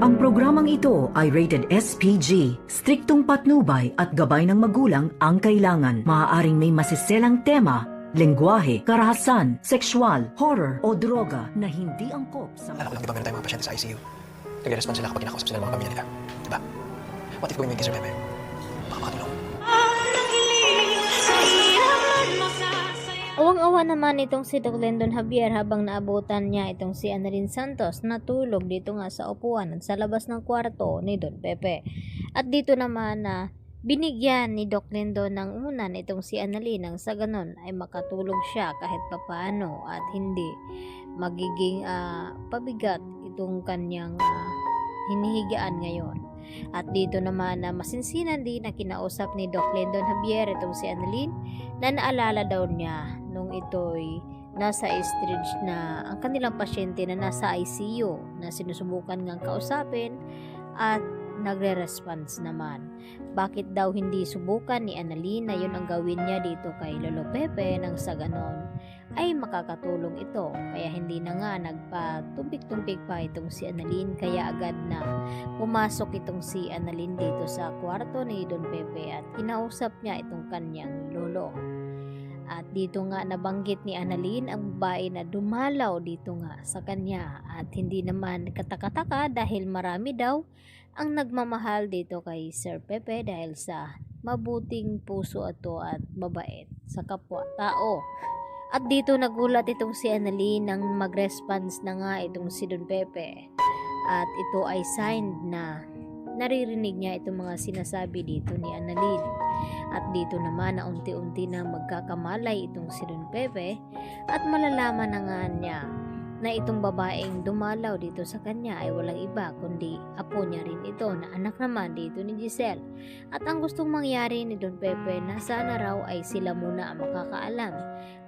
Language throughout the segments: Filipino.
Ang programang ito ay rated SPG. Striktong patnubay at gabay ng magulang ang kailangan. Maaaring may masiselang tema, lengguwahe, karahasan, sexual, horror o droga na hindi angkop sa... Alam ko lang, di ba meron tayong mga pasyente sa ICU? Nag-respond sila kapag kinakausap sila ng mga pamilya nila. Diba? What if gawin mo yung kay Sir Pepe? Baka makatulong. Awang-awa naman itong si Doc Lendon Javier habang naabutan niya itong si Annalyn Santos na tulog dito nga sa upuan at sa labas ng kwarto ni Don Pepe. At dito naman na binigyan ni Doc Lendon ng unan itong si Annalyn nang sa ganon ay makatulog siya kahit papaano at hindi magiging pabigat itong kanyang hinihigaan ngayon. At dito naman na masinsinan din na kinausap ni Doc Lendon Javier itong si Annalyn na naalala daw niya nung ito'y nasa stage na ang kanilang pasyente na nasa ICU na sinusubukan ngang kausapin at nagre-response naman. Bakit daw hindi subukan ni Annalyn na yun ang gawin niya dito kay Lolo Pepe nang sa ganon ay makakatulong ito. Kaya hindi na nga nagpatumpik-tumpik pa itong si Annalyn, kaya agad na pumasok itong si Annalyn dito sa kwarto ni Don Pepe at kinausap niya itong kanyang lolo. At dito nga nabanggit ni Annalyn ang babae na dumalaw dito nga sa kanya at hindi naman katakataka dahil marami daw ang nagmamahal dito kay Sir Pepe dahil sa mabuting puso ato at mabait sa kapwa-tao. At dito nagulat itong si Annalyn nang mag-response na nga itong si Don Pepe at ito ay sign na naririnig niya itong mga sinasabi dito ni Annalyn. At dito naman na unti-unti na magkakamalay itong si Don Pepe at malalaman na nga niya na itong babaeng dumalaw dito sa kanya ay walang iba kundi apo niya rin ito na anak naman dito ni Giselle. At ang gustong mangyari ni Don Pepe na sana raw ay sila muna ang makakaalam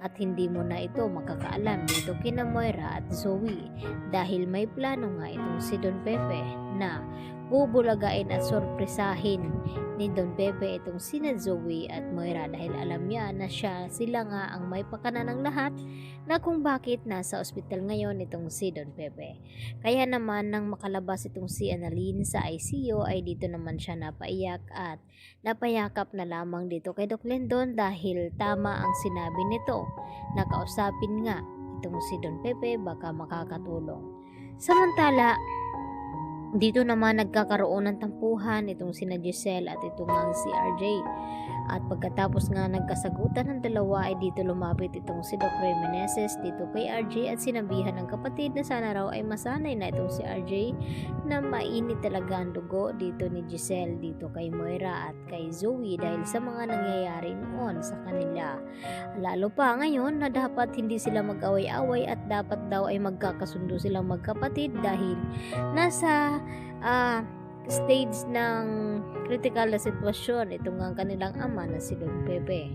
at hindi muna ito makakaalam dito kina Moira at Zoe dahil may plano nga itong si Don Pepe na bubulagain at sorpresahin ni Don Pepe itong sina Zoe at Moira dahil alam niya na sila nga ang may pakana ng lahat na kung bakit nasa ospital ngayon itong si Don Pepe. Kaya naman nang makalabas itong si Annalyn sa ICU ay dito naman siya napaiyak at napayakap na lamang dito kay Doc Lendon dahil tama ang sinabi nito na kausapin nga itong si Don Pepe baka makakatulong. Samantala dito naman nagkakaroon ng tampuhan itong sina Giselle at itong si RJ. At pagkatapos nga nagkasagutan ng dalawa ay dito lumapit itong si Doc Rey Meneses dito kay RJ at sinabihan ng kapatid na sana raw ay masanay na itong si RJ na mainit talaga ang dugo dito ni Giselle dito kay Moira at kay Zoe dahil sa mga nangyayari noon sa kanila. Lalo pa ngayon na dapat hindi sila mag-away-away at dapat daw ay magkakasundo silang magkapatid dahil nasa stage ng critical na sitwasyon itong ang kanilang ama na si Don Pepe.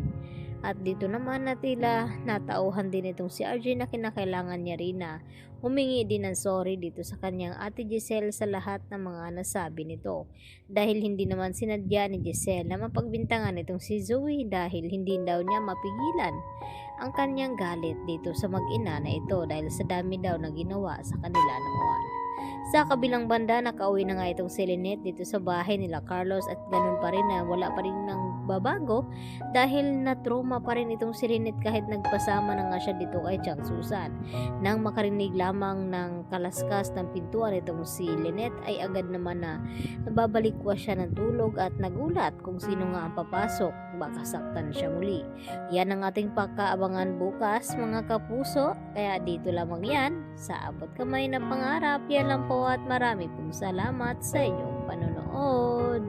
At dito naman na tila natauhan din itong si RJ na kinakailangan niya rin na humingi din ng sorry dito sa kanyang ate Giselle sa lahat ng mga nasabi nito dahil hindi naman sinadya ni Giselle na mapagbintangan itong si Zoe dahil hindi daw niya mapigilan ang kanyang galit dito sa mag-ina na ito dahil sa dami daw na ginawa sa kanila noon. Sa kabilang banda, nakauwi na nga itong si Lynette dito sa bahay nila Carlos at ganun pa rin na wala pa rin ng babago dahil na-trauma pa rin itong si Lynette kahit nagpasama na nga siya dito kay Chang Susan. Nang makarinig lamang ng kalaskas ng pintuan itong si Lynette ay agad naman na nababalikwa siya ng tulog at nagulat kung sino nga ang papasok, baka saktan siya muli. Yan ang ating pakaabangan bukas mga kapuso, kaya dito lamang yan sa Abot Kamay na Pangarap. Yan lang po at marami pong salamat sa inyong panonood.